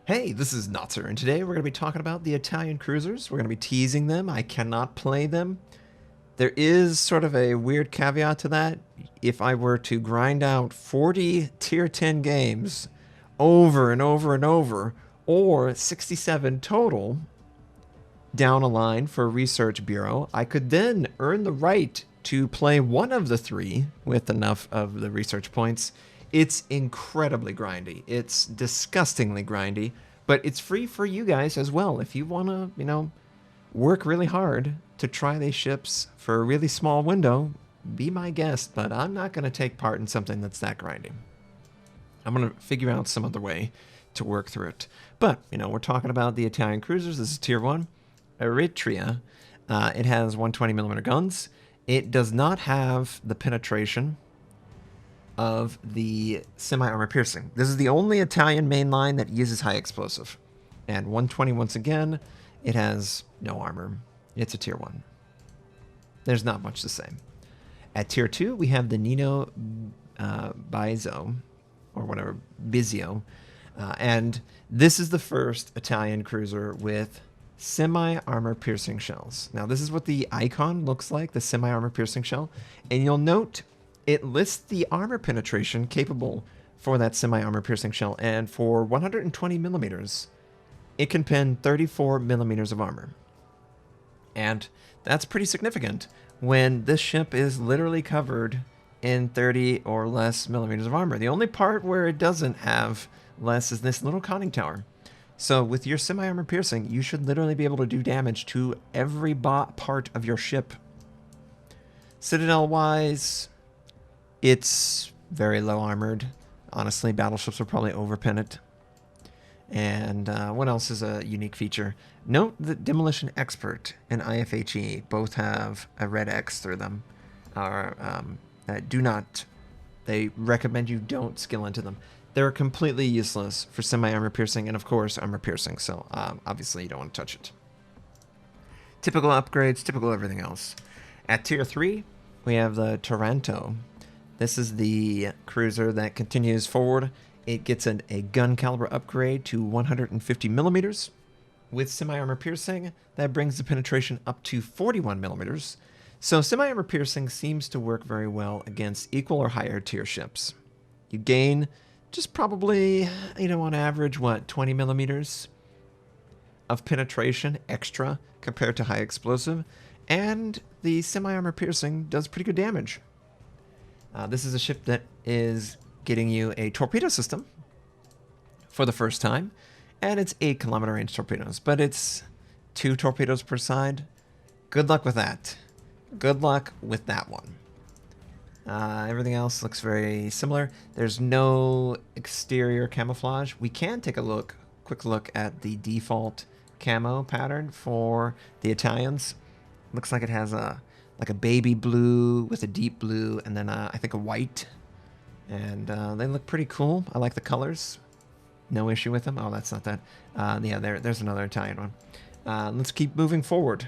Hey, this is Notser, and today we're going to be talking about the Italian cruisers. We're going to be teasing them. I cannot play them. There is sort of a weird caveat to that. If I were to grind out 40 tier 10 games over and over and over, or 67 total down a line for a research bureau, I could then earn the right to play one of the three with enough of the research points. It's incredibly grindy. It's disgustingly grindy, but it's free for you guys as well. If you want to, work really hard to try these ships for a really small window, be my guest, but I'm not going to take part in something that's that grindy. I'm going to figure out some other way to work through it. But, we're talking about the Italian cruisers. This is tier 1. Eritrea. It has 120mm guns. It does not have the penetration of the semi-armor piercing. This is the only Italian mainline that uses high explosive. And 120 once again, it has no armor. It's a tier 1. There's not much to say. At tier 2, we have the Nino Bizio, or whatever, Bizio. And this is the first Italian cruiser with semi-armor piercing shells. Now, this is what the icon looks like, the semi-armor piercing shell. And you'll note it lists the armor penetration capable for that semi-armor piercing shell. And for 120 millimeters, it can pen 34 millimeters of armor. And that's pretty significant when this ship is literally covered in 30 or less millimeters of armor. The only part where it doesn't have less is this little conning tower. So with your semi-armor piercing, you should literally be able to do damage to every part of your ship. Citadel-wise, it's very low armored. Honestly, battleships will probably overpin it. And what else is a unique feature? Note that Demolition Expert and IFHE both have a red X through them. They recommend you don't skill into them. They're completely useless for semi-armor piercing and, of course, armor piercing, so obviously you don't want to touch it. Typical upgrades, typical everything else. At tier 3, we have the Taranto. This is the cruiser that continues forward. It gets a gun caliber upgrade to 150 millimeters. With semi-armor piercing, that brings the penetration up to 41 millimeters. So semi-armor piercing seems to work very well against equal or higher tier ships. You gain just probably, on average, 20 millimeters of penetration extra compared to high explosive. And the semi-armor piercing does pretty good damage. This is a ship that is getting you a torpedo system for the first time. And it's 8-kilometer range torpedoes, but it's 2 torpedoes per side. Good luck with that. Good luck with that one. Everything else looks very similar. There's no exterior camouflage. We can take a quick look at the default camo pattern for the Italians. Looks like it has a baby blue with a deep blue, and then I think a white. And they look pretty cool. I like the colors. No issue with them. Oh, that's not that. Yeah, there's another Italian one. Let's keep moving forward.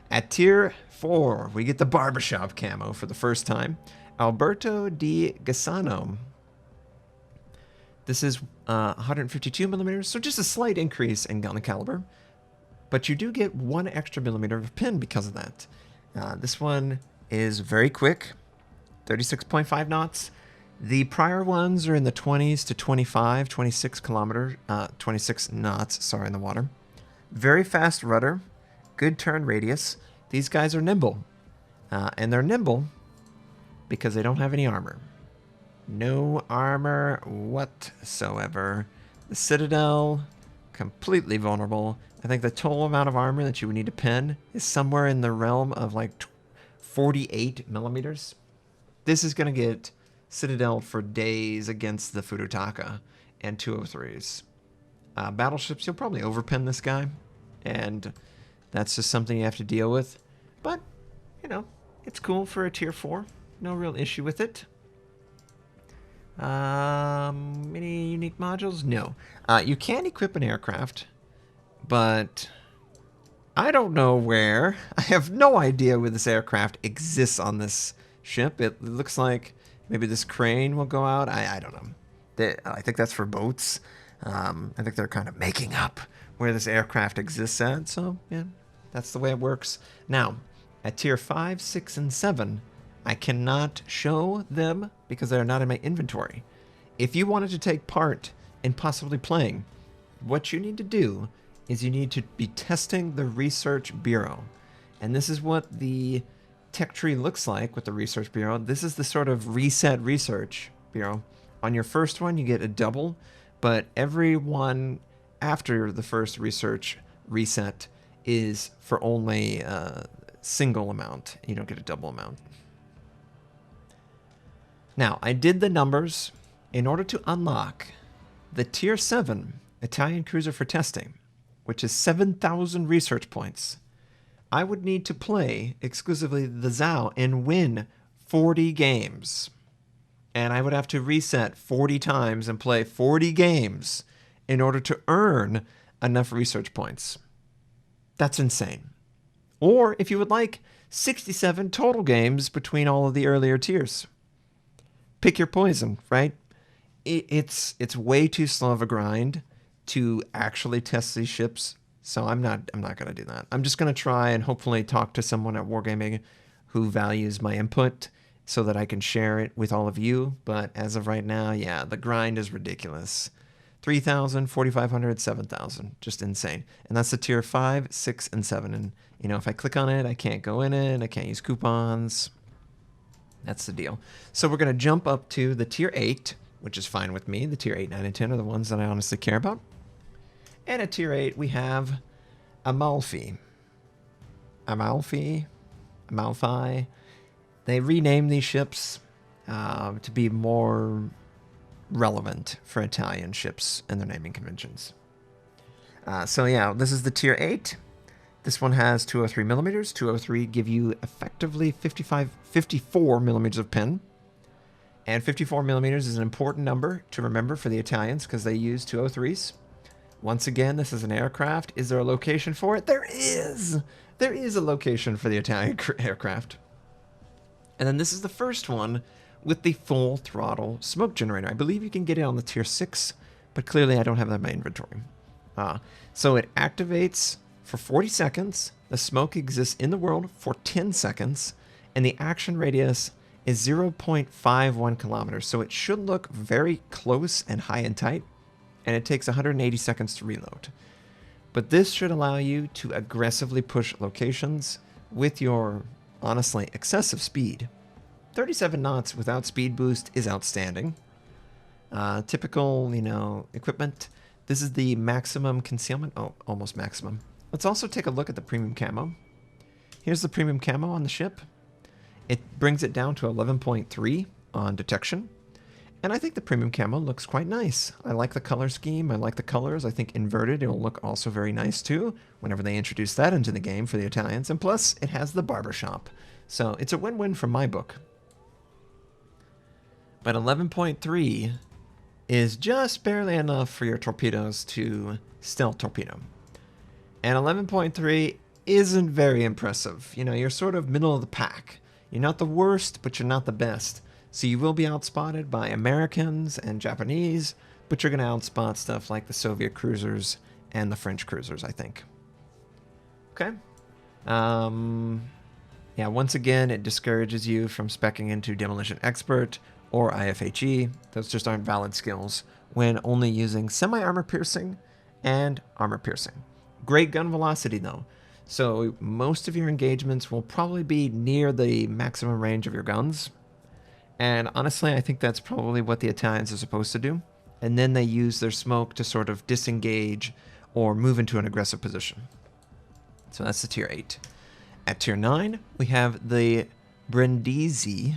At tier 4, we get the barbershop camo for the first time. Alberto di Gassano. This is 152 millimeters, so just a slight increase in gun caliber. But you do get 1 extra millimeter of pin because of that. This one is very quick, 36.5 knots. The prior ones are in the 20s to 26 knots, in the water. Very fast rudder, good turn radius. These guys are nimble. And they're nimble because they don't have any armor. No armor whatsoever. The Citadel, completely vulnerable. I think the total amount of armor that you would need to pin is somewhere in the realm of 48 millimeters. This is going to get Citadel for days against the Fudutaka and 203s. Battleships, you'll probably overpin this guy, and that's just something you have to deal with. But, it's cool for a tier 4. No real issue with it. Any unique modules? No. You can equip an aircraft, but I don't know where. I have no idea where this aircraft exists on this ship. It looks like maybe this crane will go out. I don't know. I think that's for boats. I think they're kind of making up where this aircraft exists at. So, yeah, that's the way it works. Now, at tier 5, 6, and 7, I cannot show them because they're not in my inventory. If you wanted to take part in possibly playing, what you need to do is you need to be testing the Research Bureau. And this is what the tech tree looks like with the Research Bureau. This is the sort of reset Research Bureau. On your first one, you get a double, but every one after the first research reset is for only a single amount. You don't get a double amount. Now, I did the numbers in order to unlock the Tier 7 Italian cruiser for testing, which is 7,000 research points. I would need to play exclusively the ZOW and win 40 games. And I would have to reset 40 times and play 40 games in order to earn enough research points. That's insane. Or, if you would like, 67 total games between all of the earlier tiers. Pick your poison, right? It's way too slow of a grind to actually test these ships, so I'm not going to do that. I'm just going to try and hopefully talk to someone at Wargaming who values my input so that I can share it with all of you. But as of right now, yeah, the grind is ridiculous. 3,000, 4,500, 7,000. Just insane. And that's the tier 5, 6, and 7. And, you know, if I click on it, I can't go in it. I can't use coupons. That's the deal. So we're going to jump up to the tier 8, which is fine with me. The tier 8, 9, and 10 are the ones that I honestly care about. And at tier 8, we have Amalfi. Amalfi. They renamed these ships to be more relevant for Italian ships and their naming conventions. So yeah, this is the tier 8. This one has 203 millimeters. 203 give you effectively 54 millimeters of pin. And 54 millimeters is an important number to remember for the Italians because they use 203s. Once again, this is an aircraft. Is there a location for it? There is! There is a location for the Italian aircraft. And then this is the first one with the full throttle smoke generator. I believe you can get it on the tier 6, but clearly I don't have that in my inventory. So it activates for 40 seconds. The smoke exists in the world for 10 seconds, and the action radius is 0.51 kilometers. So it should look very close and high and tight, and it takes 180 seconds to reload. But this should allow you to aggressively push locations with your, honestly, excessive speed. 37 knots without speed boost is outstanding. Typical, you know, equipment. This is the maximum concealment. Oh, almost maximum. Let's also take a look at the premium camo. Here's the premium camo on the ship. It brings it down to 11.3 on detection. And I think the premium camo looks quite nice. I like the color scheme. I like the colors. I think inverted, it will look also very nice too whenever they introduce that into the game for the Italians. And plus, it has the barbershop. So it's a win-win from my book. But 11.3 is just barely enough for your torpedoes to stealth torpedo. And 11.3 isn't very impressive. You know, you're sort of middle of the pack. You're not the worst, but you're not the best. So you will be outspotted by Americans and Japanese, but you're going to outspot stuff like the Soviet cruisers and the French cruisers, I think. Okay. Yeah, once again, it discourages you from speccing into Demolition Expert or IFHE. Those just aren't valid skills when only using semi-armor piercing and armor piercing. Great gun velocity, though. So most of your engagements will probably be near the maximum range of your guns. And honestly, I think that's probably what the Italians are supposed to do. And then they use their smoke to sort of disengage or move into an aggressive position. So that's the tier 8. At tier 9, we have the Brindisi.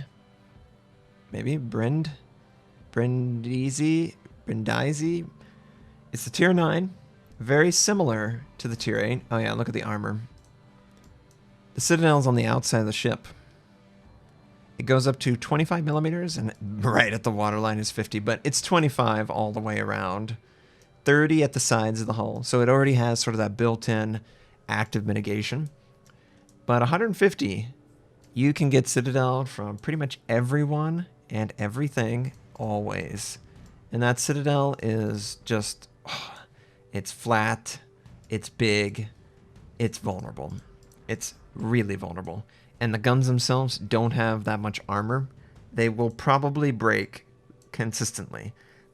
Maybe Brindisi. It's the tier 9. Very similar to the tier 8. Oh yeah, look at the armor. The citadel's on the outside of the ship. It goes up to 25 millimeters, and right at the waterline is 50, but it's 25 all the way around. 30 at the sides of the hull, so it already has sort of that built-in active mitigation. But 150, you can get citadel from pretty much everyone and everything, always. And that citadel is just It's flat, it's big, it's vulnerable. It's really vulnerable. And the guns themselves don't have that much armor. They will probably break consistently.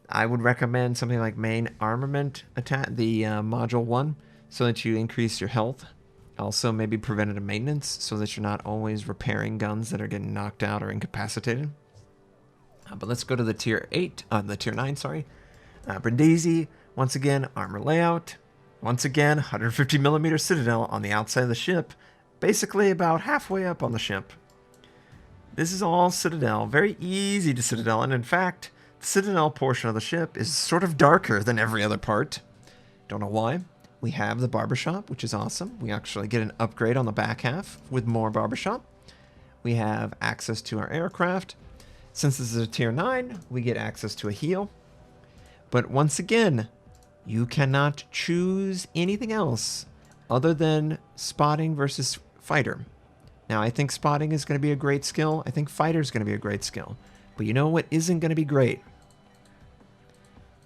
I would recommend something like main armament attack, the module 1, so that you increase your health. Also maybe preventative maintenance, so that you're not always repairing guns that are getting knocked out or incapacitated. But let's go to the tier 8, the tier 9, sorry. Brindisi, once again, armor layout. Once again, 150mm citadel on the outside of the ship, basically about halfway up on the ship. This is all citadel, very easy to citadel, and in fact, the citadel portion of the ship is sort of darker than every other part. Don't know why. We have the barbershop, which is awesome. We actually get an upgrade on the back half with more barbershop. We have access to our aircraft. Since this is a tier 9, we get access to a heal. But once again, you cannot choose anything else other than spotting versus fighter. Now, I think spotting is going to be a great skill. I think fighter is going to be a great skill. But you know what isn't going to be great?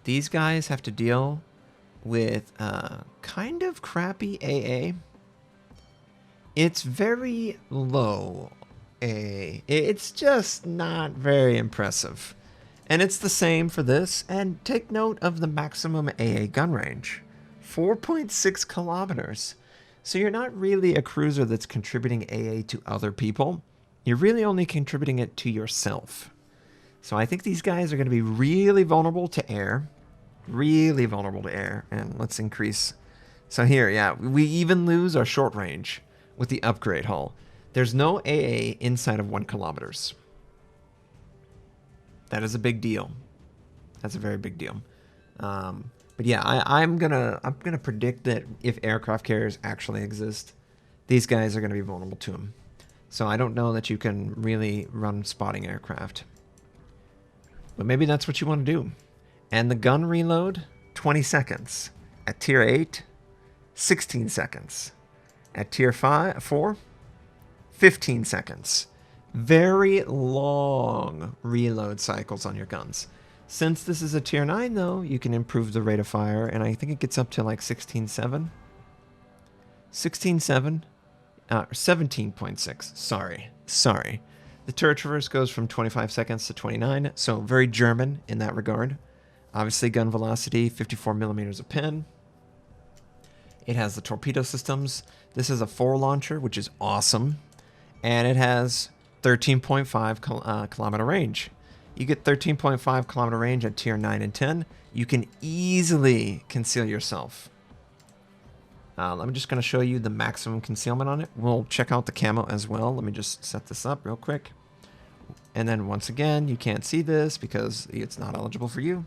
These guys have to deal with kind of crappy AA. It's very low AA. It's just not very impressive. And it's the same for this. And take note of the maximum AA gun range. 4.6 kilometers. So you're not really a cruiser that's contributing AA to other people. You're really only contributing it to yourself. So I think these guys are going to be really vulnerable to air. Really vulnerable to air. And let's increase. So here, yeah, we even lose our short range with the upgrade hull. There's no AA inside of 1 kilometers. That is a big deal. That's a very big deal. But yeah, I'm gonna predict that if aircraft carriers actually exist, these guys are gonna be vulnerable to them. So I don't know that you can really run spotting aircraft. But maybe that's what you want to do. And the gun reload, 20 seconds. At tier 8, 16 seconds. At tier 4, 15 seconds. Very long reload cycles on your guns. Since this is a tier 9 though, you can improve the rate of fire, and I think it gets up to like 16.7. 16.7. 17.6. Sorry. The turret traverse goes from 25 seconds to 29, so very German in that regard. Obviously gun velocity, 54mm a pin. It has the torpedo systems. This is a 4 launcher, which is awesome. And it has 13.5 kilometer range. You get 13.5 kilometer range at tier 9 and 10. You can easily conceal yourself. I'm just going to show you the maximum concealment on it. We'll check out the camo as well. Let me just set this up real quick. And then once again, you can't see this because it's not eligible for you.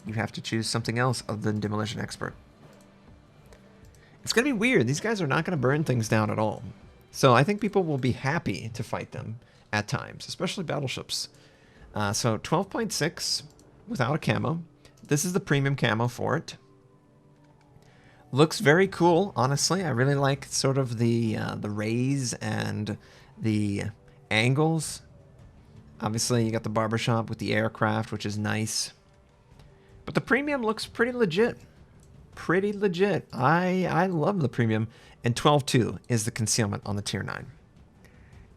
You have to choose something else other than Demolition Expert. It's going to be weird. These guys are not going to burn things down at all. So I think people will be happy to fight them at times, especially battleships. So 12.6 without a camo. This is the premium camo for it. Looks very cool, honestly. I really like sort of the rays and the angles. Obviously, you got the barbershop with the aircraft, which is nice. But the premium looks pretty legit. Pretty legit. I love the premium. And 12.2 is the concealment on the tier 9.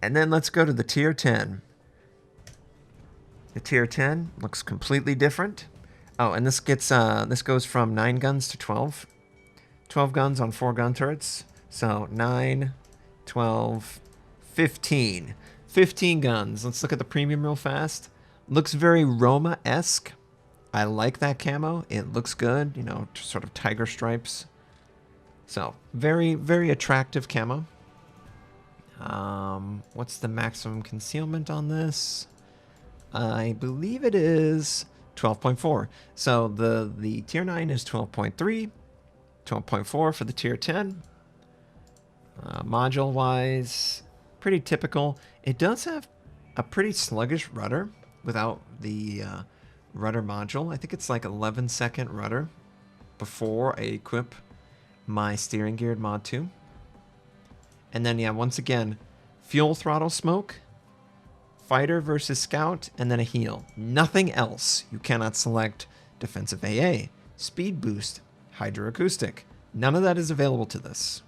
And then let's go to the tier 10. The tier 10 looks completely different. Oh, and this goes from 9 guns to 12. 12 guns on 4 gun turrets. So 9, 12, 15. 15 guns. Let's look at the premium real fast. Looks very Roma-esque. I like that camo. It looks good, you know, sort of tiger stripes. So, very, very attractive camo. What's the maximum concealment on this? I believe it is 12.4. So the tier 9 is 12.3. 12.4 for the tier 10. Module-wise, pretty typical. It does have a pretty sluggish rudder without the rudder module. I think it's like 11-second rudder before I equip my steering geared mod 2. And then, yeah, once again, fuel throttle smoke, fighter versus scout, and then a heal. Nothing else. You cannot select defensive AA. speed boost, hydroacoustic. None of that is available to this.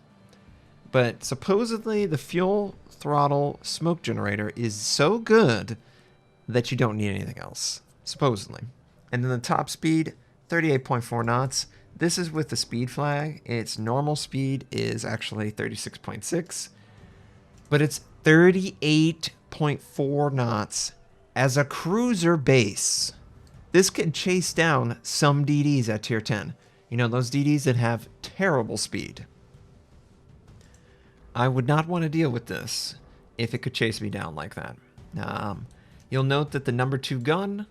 But supposedly the fuel throttle smoke generator is so good that you don't need anything else, supposedly. And then the top speed, 38.4 knots. This is with the speed flag. Its normal speed is actually 36.6, but it's 38.4 knots as a cruiser base. This could chase down some DDs at tier 10. You know, those DDs that have terrible speed. I would not want to deal with this if it could chase me down like that. You'll note that the number 2 gun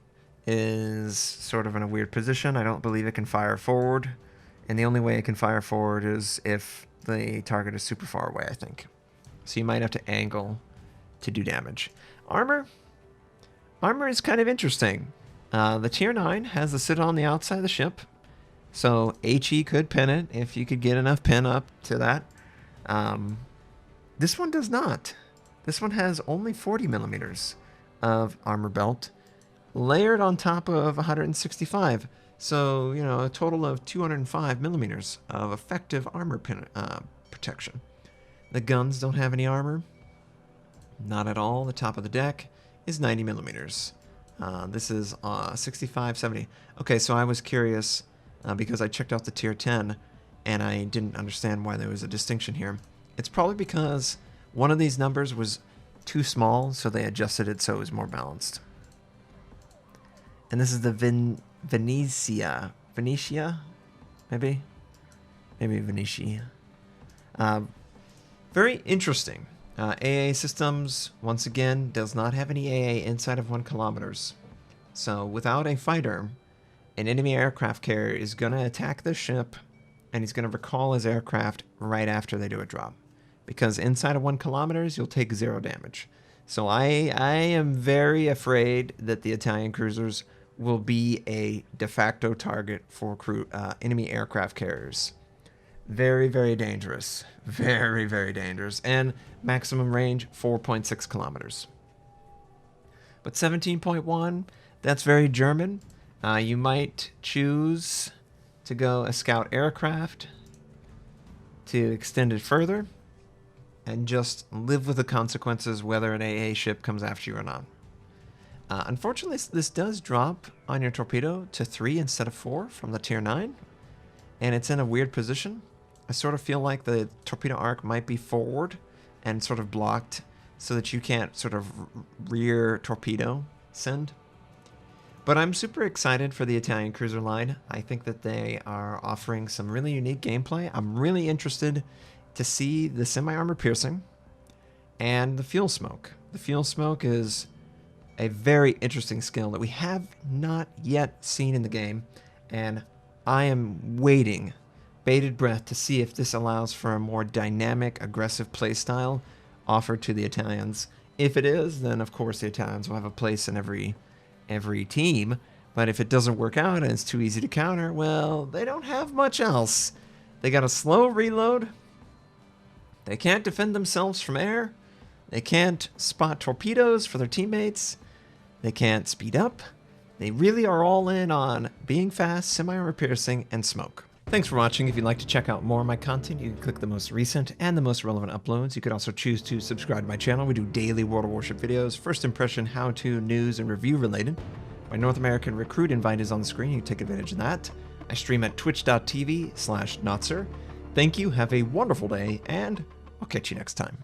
is sort of in a weird position. I don't believe it can fire forward, and the only way it can fire forward is if the target is super far away, I think. So you might have to angle to do damage. Armor is kind of interesting. The tier 9 has the sit on the outside of the ship, so HE could pin it if you could get enough pin up to that. This one does not. This one has only 40 millimeters of armor belt, layered on top of 165. So, you know, a total of 205 millimeters of effective armor protection. The guns don't have any armor. Not at all. The top of the deck is 90 millimeters. This is 65, 70. Okay, so I was curious because I checked out the tier 10 and I didn't understand why there was a distinction here. It's probably because one of these numbers was too small, so they adjusted it so it was more balanced. And this is the Venezia, maybe Venezia. Very interesting. AA systems, once again, does not have any AA inside of 1 kilometers. So without a fighter, an enemy aircraft carrier is going to attack the ship, and he's going to recall his aircraft right after they do a drop. Because inside of 1 kilometers, you'll take 0 damage. So I am very afraid that the Italian cruisers will be a de facto target for enemy aircraft carriers. Very, very dangerous. Very, very dangerous. And maximum range, 4.6 kilometers. But 17.1, that's very German. You might choose to go a scout aircraft to extend it further and just live with the consequences whether an AA ship comes after you or not. Unfortunately, this does drop on your torpedo to 3 instead of 4 from the tier 9, and it's in a weird position. I sort of feel like the torpedo arc might be forward and sort of blocked so that you can't sort of rear torpedo send. But I'm super excited for the Italian cruiser line. I think that they are offering some really unique gameplay. I'm really interested to see the semi-armor piercing and the fuel smoke. The fuel smoke is a very interesting skill that we have not yet seen in the game, and I am waiting, bated breath, to see if this allows for a more dynamic, aggressive playstyle offered to the Italians. If it is, then of course the Italians will have a place in every team, but if it doesn't work out and it's too easy to counter, well, they don't have much else. They got a slow reload. They can't defend themselves from air. They can't spot torpedoes for their teammates. They can't speed up. They really are all in on being fast, semi-armor piercing, and smoke. Thanks for watching. If you'd like to check out more of my content, you can click the most recent and the most relevant uploads. You could also choose to subscribe to my channel. We do daily World of Warship videos, first impression, how-to, news, and review related. My North American recruit invite is on the screen. You can take advantage of that. I stream at twitch.tv/Notser. Thank you, have a wonderful day, and I'll catch you next time.